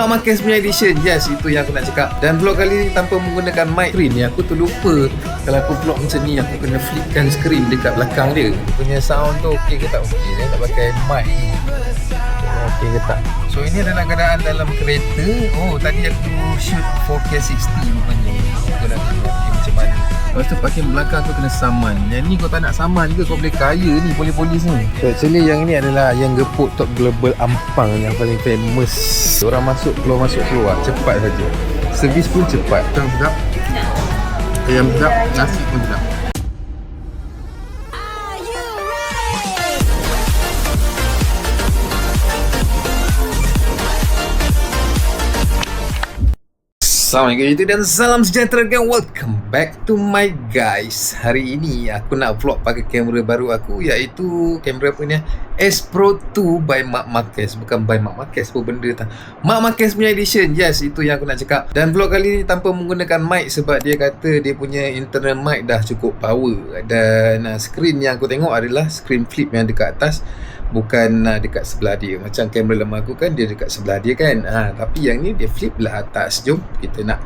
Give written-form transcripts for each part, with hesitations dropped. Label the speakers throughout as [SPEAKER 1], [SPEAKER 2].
[SPEAKER 1] Mak Marquez punya edition. Yes, itu yang aku nak cakap. Dan vlog kali ni tanpa menggunakan mic screen ni, aku terlupa kalau aku vlog macam ni aku kena flipkan screen dekat belakang dia. Punya sound tu okey ke tak okey? Dia tak pakai mic ni. Okey ke tak? So ini adalah keadaan dalam kereta. Oh, tadi aku shoot 4K 60 rupanya. Aku nak tengok macam mana. Lepas tu parking belakang tu kena saman. Yang ni kau tak nak saman ke, kau boleh kaya ni polis-polis ni. So actually yang ni adalah yang gepuk Top Global Ampang yang paling famous. Orang masuk keluar cepat saja. Servis pun cepat. Betul sedap. Ayam sedap, nasi pun sedap. Assalamualaikum YouTube dan salam sejahtera dan welcome back to my guys. Hari ini aku nak vlog pakai kamera baru aku, iaitu kamera punya S Pro 2 by Mak Marquez. Bukan by Mak Marquez, apa benda tak, Mak Marquez punya edition. Yes, itu yang aku nak cakap. Dan vlog kali ni tanpa menggunakan mic sebab dia kata dia punya internal mic dah cukup power. Dan screen yang aku tengok adalah screen flip yang dekat atas, bukan dekat sebelah dia. Macam kamera lama aku kan dia dekat sebelah dia kan. Tapi yang ni dia flip belah atas. Jom kita nak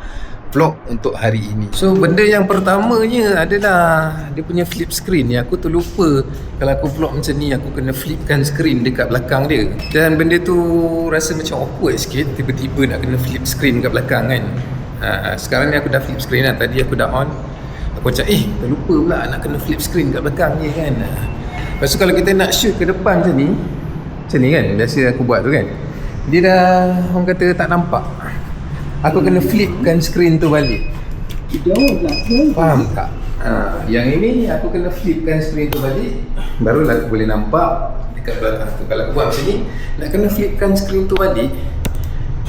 [SPEAKER 1] vlog untuk hari ini. So benda yang pertamanya adalah dia punya flip screen ni. Aku terlupa kalau aku vlog macam ni aku kena flipkan screen dekat belakang dia. Dan benda tu rasa macam awkward sikit, tiba-tiba nak kena flip screen dekat belakang kan. Sekarang ni aku dah flip screen lah. Tadi aku dah on. Aku macam terlupa pula nak kena flip screen dekat belakang ni kan. Lepas tu kalau kita nak shoot ke depan macam ni kan, biasa aku buat tu kan, dia dah orang kata tak nampak. Aku kena flipkan screen tu balik. Faham tak? Yang ini aku kena flipkan screen tu balik, barulah aku boleh nampak dekat belakang tu. Kalau aku buat macam ni, nak kena flipkan screen tu balik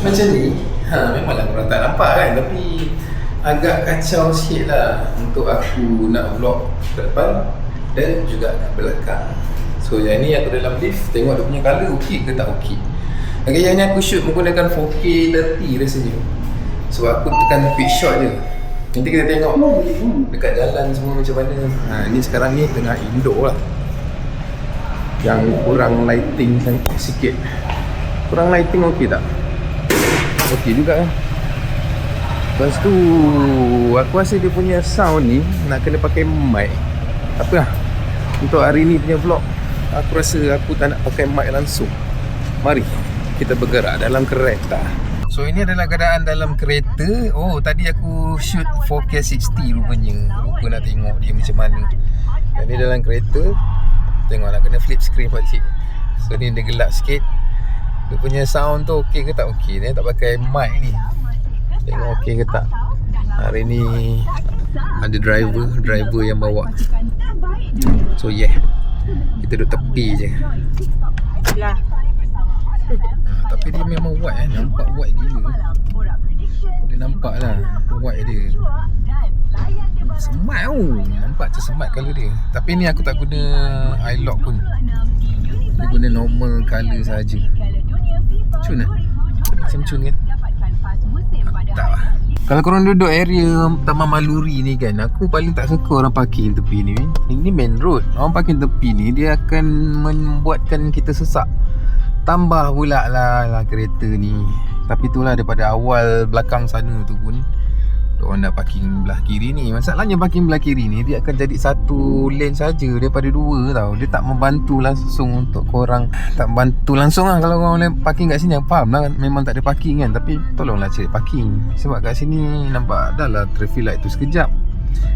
[SPEAKER 1] macam ni, memanglah korang tak nampak kan. Tapi agak kacau sikit lah untuk aku nak vlog ke depan dan juga kat belakang. So yang ni aku dalam lift, tengok dia punya colour okey ke tak okey. Okay, yang ni aku shoot menggunakan 4K 30 rasanya. Sebab aku tekan quick shot je. Nanti kita tengok dekat jalan semua macam mana. Ni sekarang ni tengah indoor lah, yang kurang lighting sikit. Kurang lighting okey tak? Okey juga kan. Lepas tu aku rasa dia punya sound ni nak kena pakai mic. Apa lah, untuk hari ni punya vlog aku rasa aku tak nak pakai mic langsung. Mari kita bergerak dalam kereta. So ini adalah keadaan dalam kereta. Oh, tadi aku shoot 4K 60 rupanya. Lupa nak tengok dia macam mana. Dan ni dalam kereta, tengok nak kena flip screen balik. So ni dia gelap sikit. Dia punya sound tu okey ke tak okey. Dia tak pakai mic ni. Tengok okey ke tak. Hari ni ada driver yang bawa. So yeah, kita duduk tepi je lah. Tapi dia memang white nampak white gila. Dia nampak lah white dia. Semat nampak macam semat colour dia. Tapi ni aku tak guna iLock pun. Dia guna normal colour saja. Cun lah, macam cun kan. Tak lah. Kalau korang duduk area Taman Maluri ni kan, aku paling tak suka orang parking tepi ni. Ini main road. Orang parking tepi ni dia akan membuatkan kita sesak. Tambah pula lah kereta ni. Tapi itulah daripada awal belakang sana tu pun orang dah parking belah kiri ni. Masalahnya parking belah kiri ni dia akan jadi satu lane saja daripada dua tau. Dia tak membantu langsung untuk korang. Tak membantu langsung lah kalau korang boleh parking kat sini. Aku faham lah memang tak ada parking kan, tapi tolonglah cari parking. Sebab kat sini nampak dah lah traffic light tu sekejap,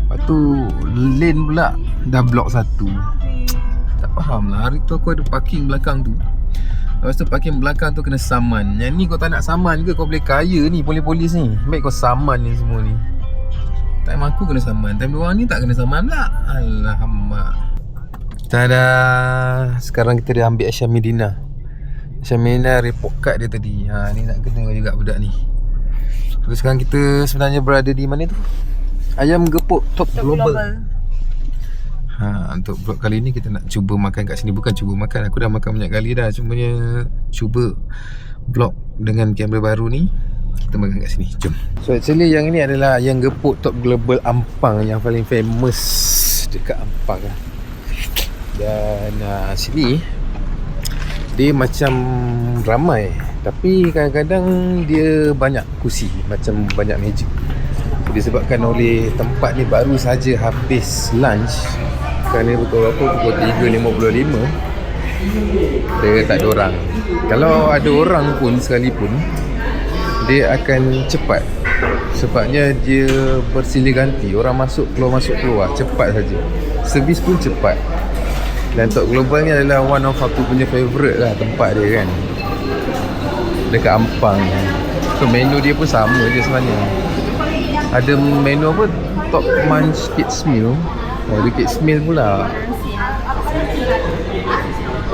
[SPEAKER 1] lepas tu lane pula dah block satu. Tak faham lah. Hari tu aku ada parking belakang tu, lepas tu parking belakang tu kena saman. Yang ni kau tak nak saman ke, kau boleh kaya ni polis-polis ni. Baik kau saman ni semua ni. Time aku kena saman, time diorang ni tak kena saman pula. Alamak. Tada. Sekarang kita dah ambil Aisyah Medina. Aisyah Medina report card dia tadi. Ni nak kena juga budak ni. Terus sekarang kita sebenarnya berada di mana tu? Ayam Gepuk Top Global. Untuk vlog kali ni kita nak cuba makan kat sini. Bukan cuba makan, aku dah makan banyak kali dah. Cumanya cuba vlog dengan kamera baru ni, kita makan kat sini. Jom. So actually yang ini adalah Ayam Gepuk Top Global Ampang yang paling famous dekat Ampang lah. Dan sini dia macam ramai Tapi kadang-kadang dia banyak kursi, macam banyak meja. Disebabkan oleh tempat ni baru saja habis lunch. Kerana pukul 3.55, dia tak ada orang. Kalau ada orang pun sekalipun, dia akan cepat. Sebabnya dia bersilih ganti, orang masuk keluar cepat saja. Servis pun cepat. Dan Tok Global ni adalah one of aku punya favourite lah tempat dia kan, dekat Ampang. So menu dia pun sama je sebenarnya. Ada menu apa, Top Munch Kids Meal. Ada Kids Meal pula.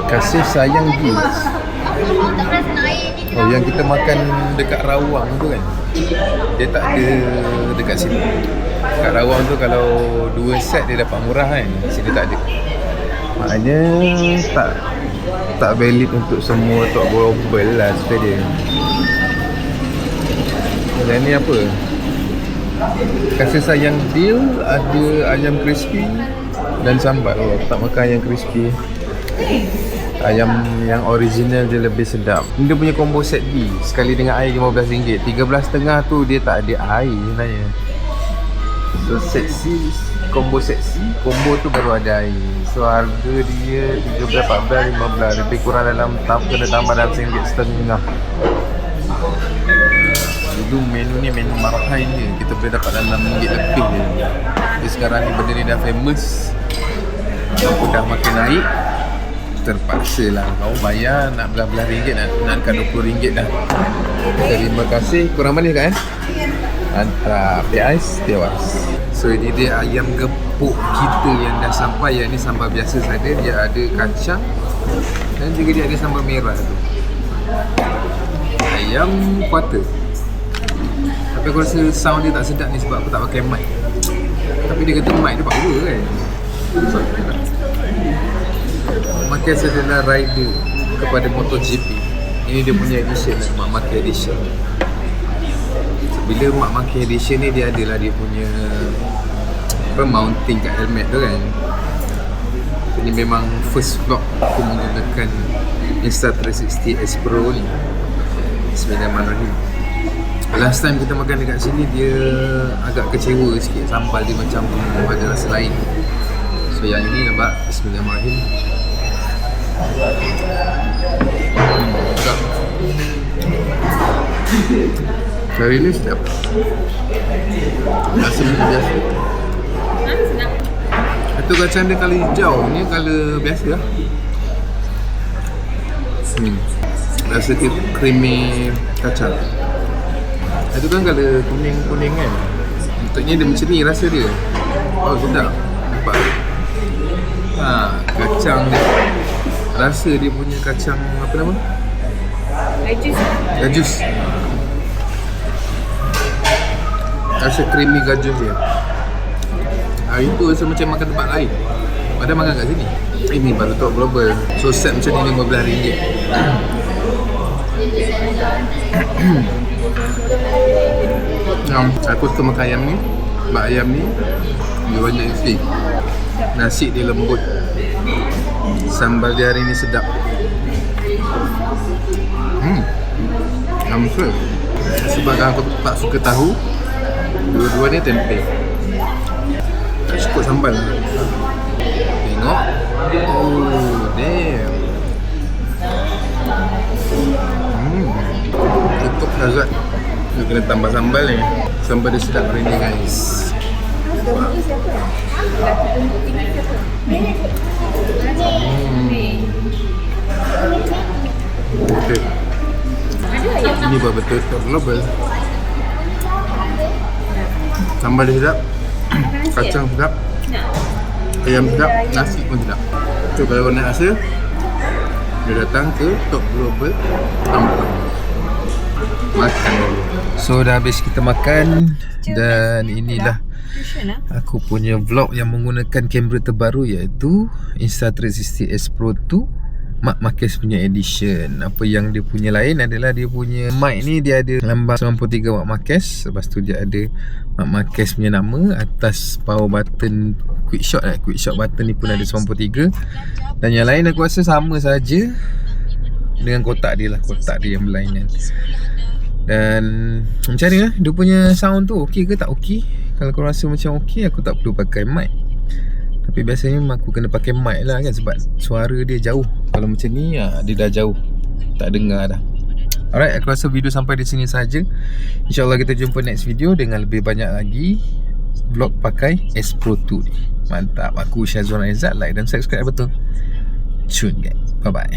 [SPEAKER 1] Kasih sayang Deals. Oh, yang kita makan dekat Rawang tu kan, dia tak ada dekat sini. Dekat Rawang tu kalau 2 set dia dapat murah kan, sini tak ada. Maknanya tak valid untuk semua Tok Global lah cerita dia. Dan ni apa, kasih sayang deal, ada ayam crispy dan sambal. Oh, tak makan ayam crispy. Ayam yang original dia lebih sedap. Dia punya combo set B sekali dengan air RM15. 13.5 tu dia tak ada air sebenarnya. So set C, combo set C, combo tu baru ada air. So harga dia 13, 14, 15, lebih kurang dalam kena tambah dalam RM1.5. Dulu menu ni menu marahan je, kita boleh dapat dalam RM6 lebih je. Jadi sekarang ni benda ni dah famous, aku dah makin naik, terpaksa lah kau bayar nak belah-belah ringgit, nak dekat RM20 dah. Terima kasih. Kurang manis kan? Mantap. Teh ais, tewas. So ini dia ayam gepuk kita yang dah sampai. Yang ni sambal biasa saja, dia ada kacang dan juga dia ada sambal merah tu. Ayam kuarter. Tapi aku rasa sound dia tak sedap ni sebab aku tak pakai mic. Tapi dia kata mic dia power kan. Marquez adalah rider kepada MotoGP. Ini dia punya edition, Mak Marquez edition. Bila Mak Marquez edition ni, dia adalah dia punya mounting kat helmet tu kan. Ini memang first vlog aku menggunakan Insta360 S Pro ni. Bismillahirrahmanirrahim. Last time kita makan dekat sini, dia agak kecewa sikit, sambal dia macam ada rasa lain. So yang ini nampak, Bismillahirrahmanirrahim. Sedap. Kari ni sedap. Rasa macam biasa.
[SPEAKER 2] Sedap.
[SPEAKER 1] Itu kacang dia colour hijau, ni colour biasa lah. Rasa creamy kacang. Itu kan colour kuning-kuning kan. Untuknya dia macam ni rasa dia. Oh sedap. Nampak? Kacang dia. Rasa dia punya kacang apa nama? Gajus. Rasa creamy gajus dia. Itu rasa macam makan tempat lain. Padahal makan kat sini. Ini baru Tok Global. So set macam ni RM15. Aku suka makan ayam ni. Bak ayam ni dia banyak isi. Nasi dia lembut. Sambal dia hari ni sedap. Hamsul. Sebab aku tak suka tahu, dua-dua ni tempe. Tak cukup sambal. Tengok. Oh damn. Tutup lazat. Dia kena tambah sambal ni. Sambal dia sedap hari ni guys. Okay. Ini betul Tok Global. Sambal dia sedap, kacang sedap, ayam sedap, nasi pun sedap. So kalau nak rasa, dia datang ke Tok Global Ampang. Makan dulu. So dah habis kita makan. Dan inilah aku punya vlog yang menggunakan kamera terbaru, iaitu Insta360 S Pro 2 Mak Marquez punya edition. Apa yang dia punya lain adalah dia punya mic ni dia ada lambang 93 Mak Marquez. Lepas tu dia ada Mak Marquez punya nama atas power button quick shot. Quick shot button ni pun ada 93. Dan yang lain aku rasa sama saja. dengan kotak dia lah, kotak dia yang berlainan. Dan macam mana dia punya sound tu, okey ke tak okey? Kalau kau rasa macam okey, aku tak perlu pakai mic. Tapi biasanya aku kena pakai mic lah kan, sebab suara dia jauh. Kalau macam ni dia dah jauh, tak dengar dah. Alright, aku rasa video sampai di sini saja. InsyaAllah kita jumpa next video dengan lebih banyak lagi vlog pakai S Pro 2 ni. Mantap. Aku Syazwan Aizat. Like dan subscribe betul. Cun guys. Bye bye.